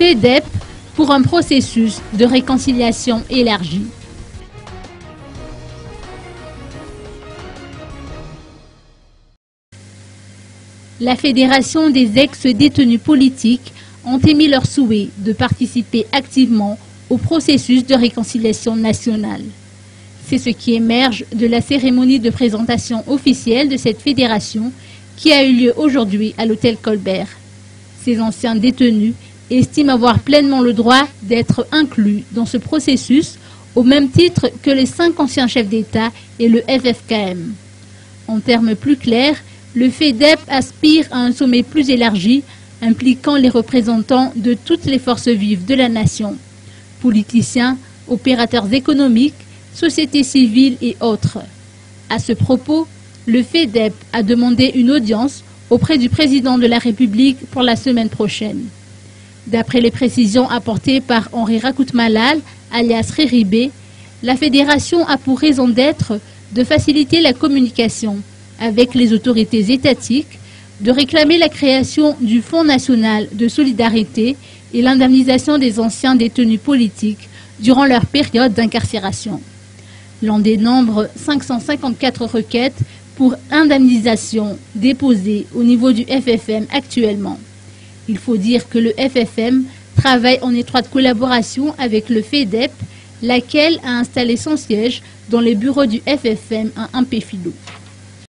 FEDEP pour un processus de réconciliation élargi. La Fédération des ex-détenus politiques ont émis leur souhait de participer activement au processus de réconciliation nationale. C'est ce qui émerge de la cérémonie de présentation officielle de cette fédération qui a eu lieu aujourd'hui à l'hôtel Colbert. Ces anciens détenus estiment avoir pleinement le droit d'être inclus dans ce processus au même titre que les 5 anciens chefs d'État et le FFKM. En termes plus clairs, le FEDEP aspire à un sommet plus élargi impliquant les représentants de toutes les forces vives de la nation, politiciens, opérateurs économiques, société civile et autres. À ce propos, le FEDEP a demandé une audience auprès du président de la République pour la semaine prochaine. D'après les précisions apportées par Henri Rakoutmalal, alias Réribé, la fédération a pour raison d'être de faciliter la communication avec les autorités étatiques, de réclamer la création du Fonds national de solidarité et l'indemnisation des anciens détenus politiques durant leur période d'incarcération. L'on dénombre 554 requêtes pour indemnisation déposées au niveau du FFM actuellement. Il faut dire que le FFM travaille en étroite collaboration avec le FEDEP, laquelle a installé son siège dans les bureaux du FFM à Impéfilo.